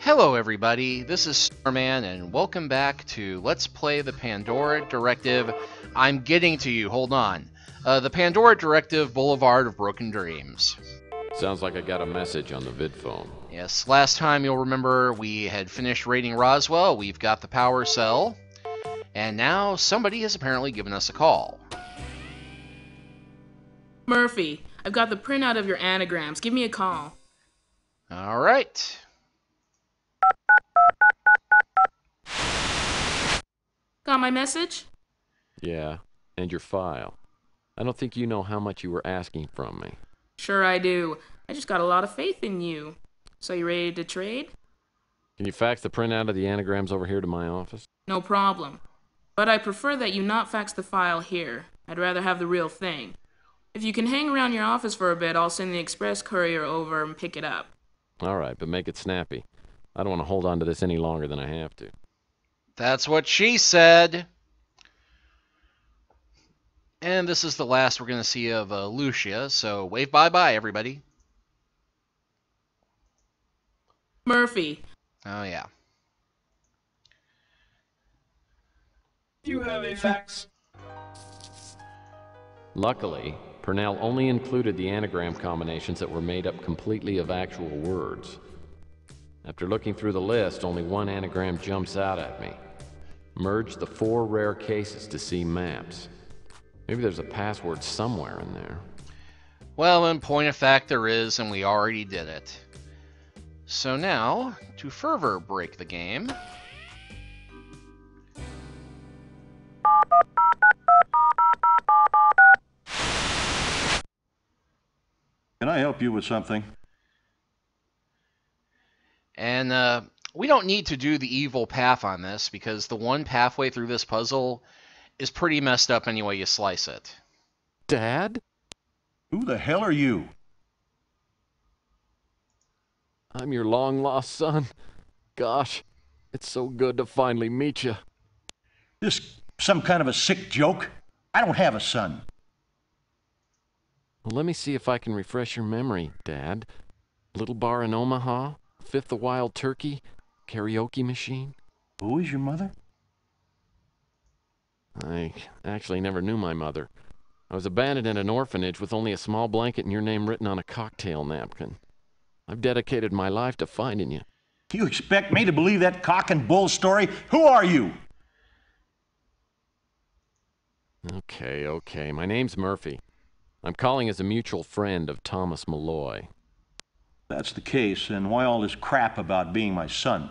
Hello everybody, this is Starman and welcome back to Let's Play the Pandora Directive. I'm getting to you, hold on. The Pandora Directive Boulevard of Broken Dreams. Sounds like I got a message on the vid phone. Yes, last time you'll remember we had finished raiding Roswell, we've got the power cell, and now somebody has apparently given us a call. Murphy, I've got the printout of your anagrams. Give me a call. Alright. Got my message? Yeah, and your file. I don't think you know how much you were asking from me. Sure I do. I just got a lot of faith in you. So you ready to trade? Can you fax the printout of the anagrams over here to my office? No problem. But I prefer that you not fax the file here. I'd rather have the real thing. If you can hang around your office for a bit, I'll send the express courier over and pick it up. Alright, but make it snappy. I don't want to hold on to this any longer than I have to. That's what she said. And this is the last we're going to see of Lucia, so wave bye-bye, everybody. Murphy. Oh, yeah. Do you have a fax? Luckily, Purnell only included the anagram combinations that were made up completely of actual words. After looking through the list, only one anagram jumps out at me. Merge the 4 rare cases to see maps. Maybe there's a password somewhere in there. Well, in point of fact, there is, and we already did it. So now, to further break the game... Can I help you with something? And, we don't need to do the evil path on this, because the one pathway through this puzzle is pretty messed up any way you slice it. Dad? Who the hell are you? I'm your long-lost son. Gosh, it's so good to finally meet you. This some kind of a sick joke? I don't have a son. Well, let me see if I can refresh your memory, Dad. Little bar in Omaha, Fifth of Wild Turkey, karaoke machine. Who is your mother? I actually never knew my mother. I was abandoned in an orphanage with only a small blanket and your name written on a cocktail napkin. I've dedicated my life to finding you. You expect me to believe that cock and bull story? Who are you? Okay. My name's Murphy. I'm calling as a mutual friend of Thomas Malloy. If that's the case, then why all this crap about being my son?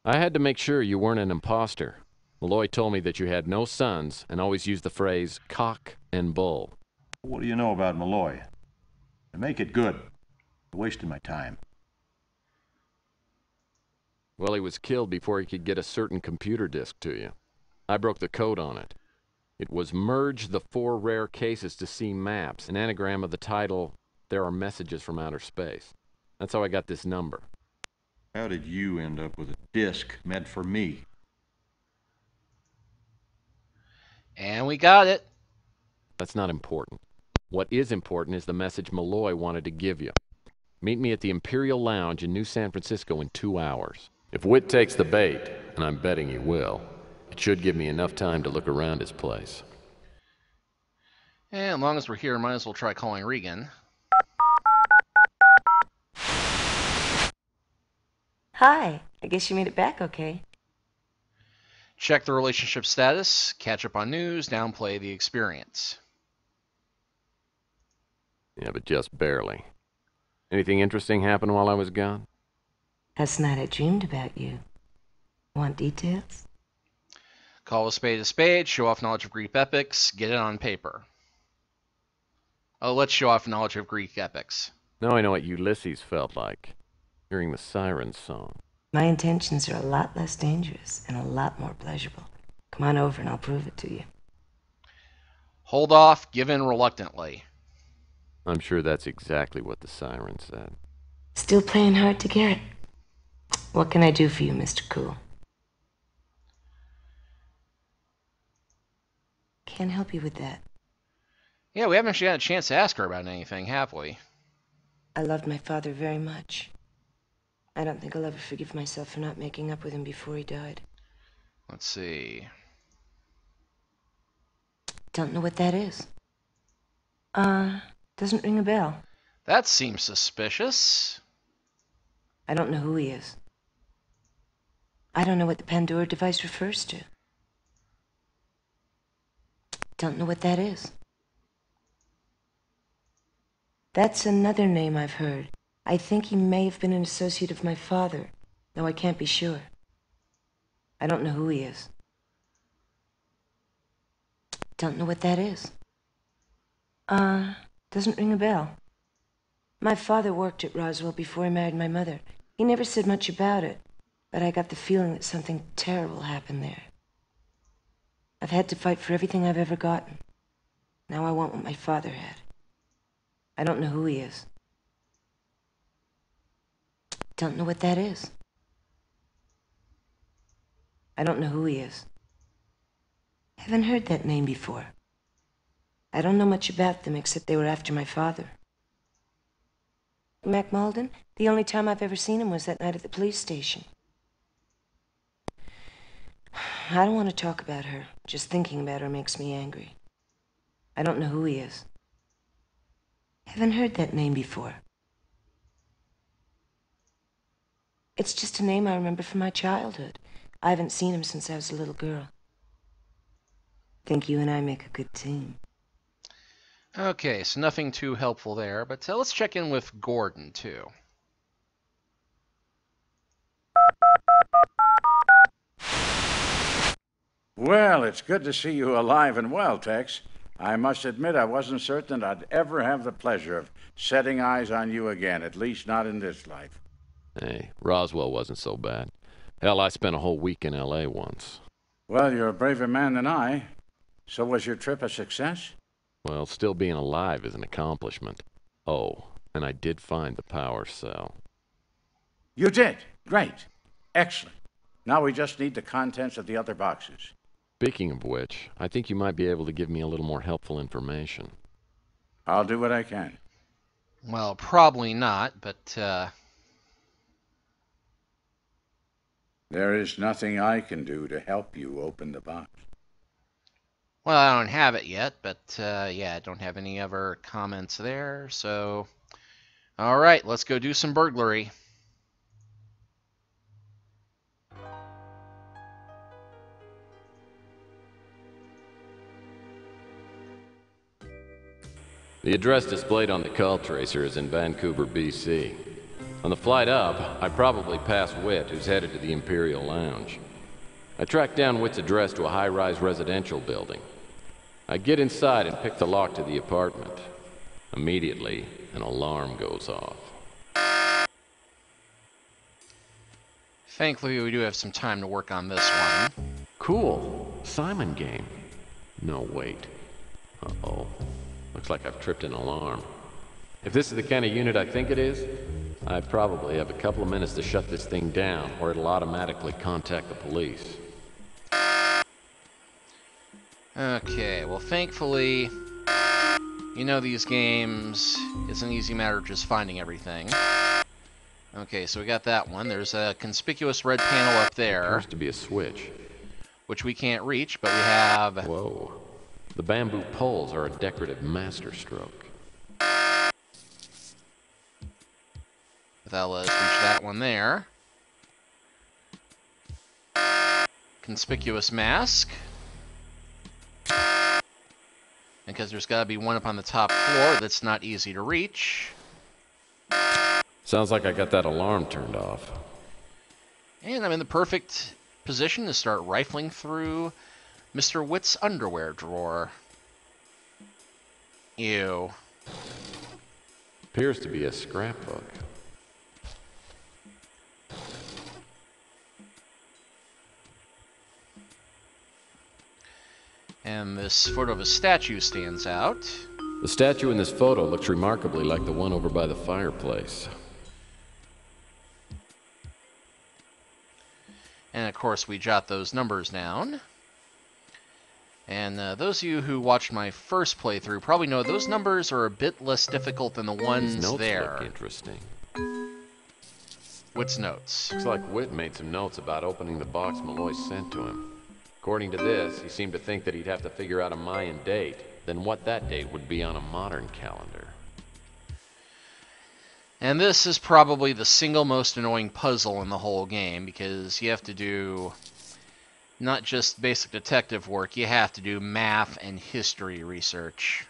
I had to make sure you weren't an imposter. Malloy told me that you had no sons and always used the phrase cock and bull. What do you know about Malloy? And make it good. You're wasting my time. Well, he was killed before he could get a certain computer disk to you. I broke the code on it. It was merge the 4 rare cases to see maps, an anagram of the title, There Are Messages from Outer Space. That's how I got this number. How did you end up with a disc meant for me? And we got it. That's not important. What is important is the message Malloy wanted to give you. Meet me at the Imperial Lounge in New San Francisco in 2 hours. If Whit takes the bait, and I'm betting he will, it should give me enough time to look around his place. And as long as we're here, might as well try calling Regan. Hi, I guess you made it back okay. Check the relationship status, catch up on news, downplay the experience. Yeah, but just barely. Anything interesting happen while I was gone? Last night I dreamed about you. Want details? Call a spade, show off knowledge of Greek epics, get it on paper. Oh, let's show off knowledge of Greek epics. Now I know what Ulysses felt like, hearing the siren song. My intentions are a lot less dangerous and a lot more pleasurable. Come on over and I'll prove it to you. Hold off, give in reluctantly. I'm sure that's exactly what the siren said. Still playing hard to get. What can I do for you, Mr. Cool? Can't help you with that. Yeah, we haven't actually had a chance to ask her about anything, have we? I loved my father very much. I don't think I'll ever forgive myself for not making up with him before he died. Let's see. Don't know what that is. Doesn't ring a bell. That seems suspicious. I don't know who he is. I don't know what the Pandora Device refers to. Don't know what that is. That's another name I've heard. I think he may have been an associate of my father, though I can't be sure. I don't know who he is. Don't know what that is. Doesn't ring a bell. My father worked at Roswell before he married my mother. He never said much about it, but I got the feeling that something terrible happened there. I've had to fight for everything I've ever gotten. Now I want what my father had. I don't know who he is. Don't know what that is. I don't know who he is. Haven't heard that name before. I don't know much about them except they were after my father. Mac Malden, the only time I've ever seen him was that night at the police station. I don't want to talk about her. Just thinking about her makes me angry. I don't know who he is. Haven't heard that name before. It's just a name I remember from my childhood. I haven't seen him since I was a little girl. Think you and I make a good team. Okay, so nothing too helpful there, but let's check in with Gordon, too. Well, it's good to see you alive and well, Tex. I must admit I wasn't certain I'd ever have the pleasure of setting eyes on you again, at least not in this life. Hey, Roswell wasn't so bad. Hell, I spent a whole week in L.A. once. Well, you're a braver man than I. So was your trip a success? Well, still being alive is an accomplishment. Oh, and I did find the power cell. You did? Great. Excellent. Now we just need the contents of the other boxes. Speaking of which, I think you might be able to give me a little more helpful information. I'll do what I can. Well, probably not, but, There is nothing I can do to help you open the box. well, I don't have it yet, but, yeah, I don't have any other comments there, so... Alright, let's go do some burglary. The address displayed on the call tracer is in Vancouver, BC. On the flight up, I probably passed Witt, who's headed to the Imperial Lounge. I tracked down Witt's address to a high-rise residential building. I get inside and pick the lock to the apartment. Immediately, an alarm goes off. Thankfully, we do have some time to work on this one. Cool. Simon game. No, wait. Uh-oh. Looks like I've tripped an alarm. If this is the kind of unit I think it is, I probably have a couple of minutes to shut this thing down, or it'll automatically contact the police. Okay, well, thankfully, you know these games, it's an easy matter of just finding everything. Okay, so we got that one. There's a conspicuous red panel up there. Appears to be a switch. Which we can't reach, but we have... Whoa. The bamboo poles are a decorative masterstroke. That'll let us reach that one there. Conspicuous mask. Because there's got to be one up on the top floor that's not easy to reach. Sounds like I got that alarm turned off. And I'm in the perfect position to start rifling through Mr. Witt's underwear drawer. Ew. Appears to be a scrapbook. And this photo of a statue stands out. The statue in this photo looks remarkably like the one over by the fireplace. And of course we jot those numbers down. And those of you who watched my first playthrough probably know those numbers are a bit less difficult than the ones These notes there. look interesting. Whit's notes. Looks like Whit made some notes about opening the box Malloy sent to him. According to this, he seemed to think that he'd have to figure out a Mayan date, then what that date would be on a modern calendar. And this is probably the single most annoying puzzle in the whole game, because you have to do not just basic detective work, you have to do math and history research.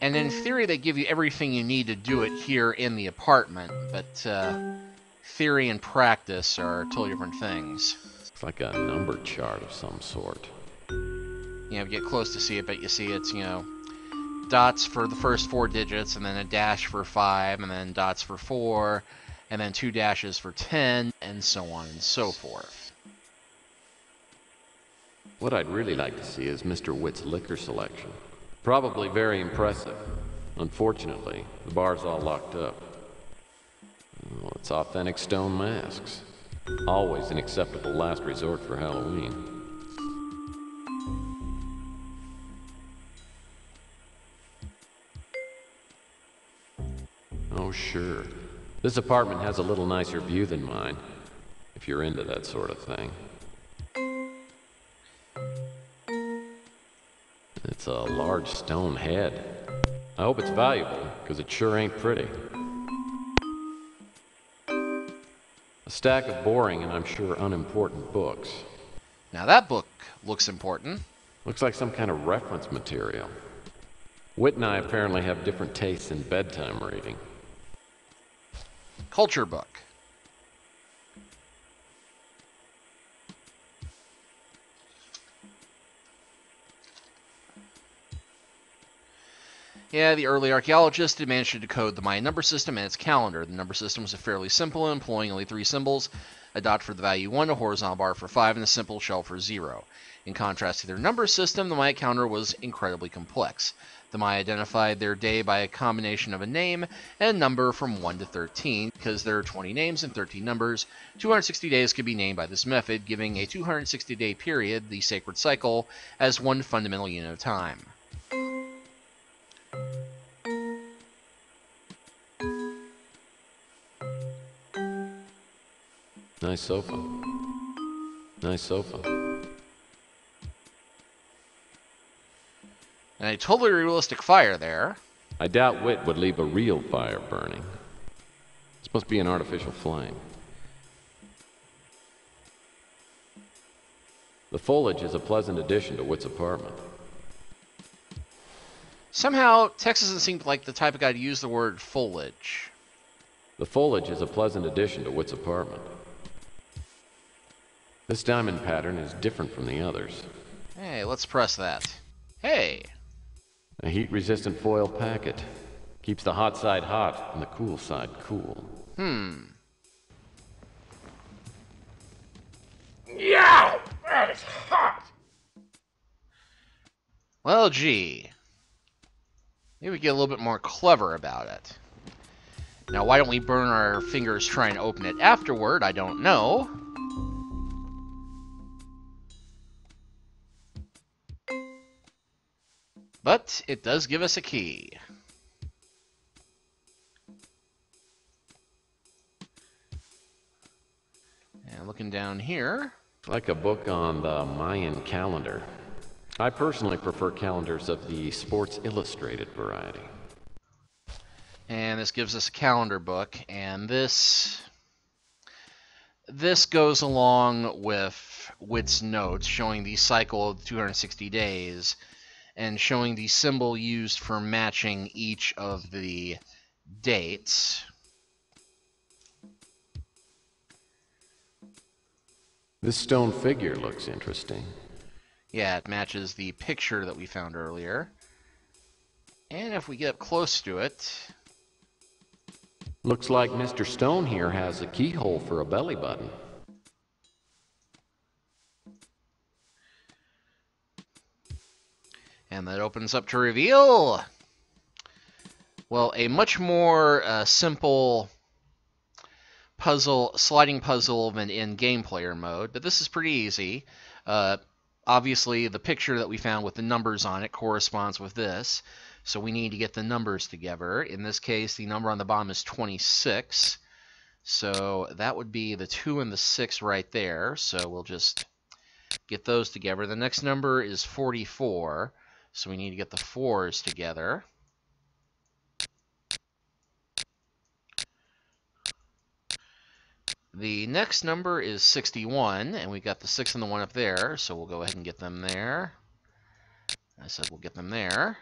And in theory, they give you everything you need to do it here in the apartment, but theory and practice are totally different things. It's like a number chart of some sort. You know, get close to see it, but you see it's, you know, dots for the first 4 digits, and then a dash for 5, and then dots for 4, and then 2 dashes for 10, and so on and so forth. What I'd really like to see is Mr. Whit's liquor selection. Probably very impressive. Unfortunately, the bar's all locked up. Well, it's authentic stone masks. Always an acceptable last resort for Halloween. Oh, sure. This apartment has a little nicer view than mine, if you're into that sort of thing. It's a large stone head. I hope it's valuable, because it sure ain't pretty. A stack of boring and I'm sure unimportant books. Now that book looks important. Looks like some kind of reference material. Whit and I apparently have different tastes in bedtime reading. Culture book. Yeah, the early archaeologists had managed to decode the Mayan number system and its calendar. The number system was fairly simple, employing only 3 symbols, a dot for the value 1, a horizontal bar for 5, and a simple shell for 0. In contrast to their number system, the Maya calendar was incredibly complex. The Maya identified their day by a combination of a name and a number from 1 to 13. Because there are 20 names and 13 numbers, 260 days could be named by this method, giving a 260-day period, the sacred cycle, as one fundamental unit of time. Nice sofa. Nice sofa. And a totally realistic fire there. I doubt Whit would leave a real fire burning. This must be an artificial flame. The foliage is a pleasant addition to Whit's apartment. Somehow, Tex doesn't seem like the type of guy to use the word foliage. The foliage is a pleasant addition to Whit's apartment. This diamond pattern is different from the others. Hey, let's press that. Hey! A heat-resistant foil packet. Keeps the hot side hot and the cool side cool. Yeah, that is hot. Well, gee. Maybe we get a little bit more clever about it. Now, why don't we burn our fingers trying to open it afterward? I don't know. But it does give us a key. And looking down here. Like a book on the Mayan calendar. I personally prefer calendars of the Sports Illustrated variety. And this gives us a calendar book, and this goes along with Whit's notes, showing the cycle of 260 days, and showing the symbol used for matching each of the dates. This stone figure looks interesting. Yeah, it matches the picture that we found earlier. And if we get up close to it... Looks like Mr. Stone here has a keyhole for a belly button. And that opens up to reveal... well, a much more simple puzzle, sliding puzzle than in game player mode, but this is pretty easy. Obviously, the picture that we found with the numbers on it corresponds with this. So we need to get the numbers together. In this case, the number on the bottom is 26. So that would be the 2 and the 6 right there. So we'll just get those together. The next number is 44. So we need to get the 4s together. The next number is 61, and we got the 6 and the 1 up there, so we'll go ahead and get them there. I said we'll get them there.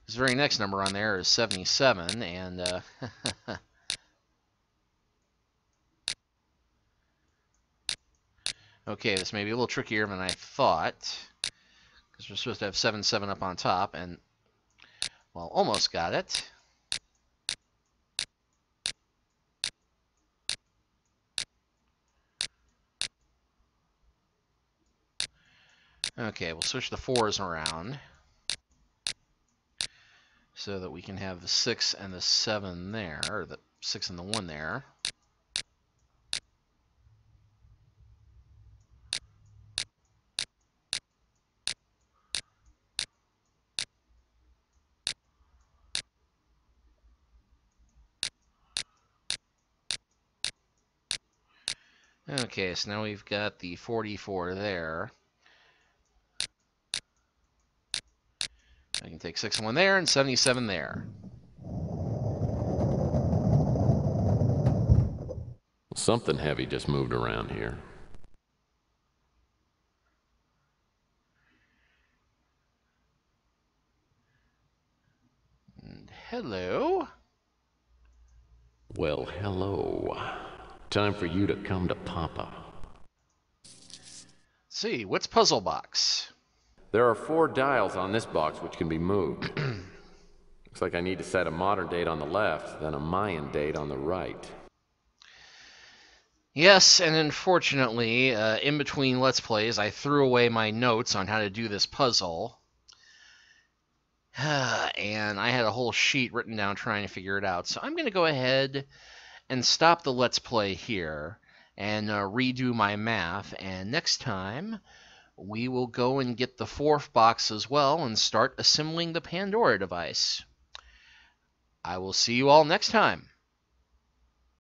This very next number on there is 77, and okay, this may be a little trickier than I thought, because we're supposed to have 77 up on top, and, well, almost got it. Okay, we'll switch the 4s around so that we can have the 6 and the 7 there, or the 6 and the 1 there. Okay, so now we've got the 44 there. I can take 6 and 1 there and 77 there. Something heavy just moved around here. And hello. Well, hello. Time for you to come to Papa. Let's see, what's puzzle box? There are 4 dials on this box which can be moved. Looks like I need to set a modern date on the left, then a Mayan date on the right. Yes, and unfortunately, in between Let's Plays, I threw away my notes on how to do this puzzle. And I had a whole sheet written down trying to figure it out. So I'm going to go ahead and stop the Let's Play here and redo my math. And next time, we will go and get the 4th box as well and start assembling the Pandora device. I will see you all next time.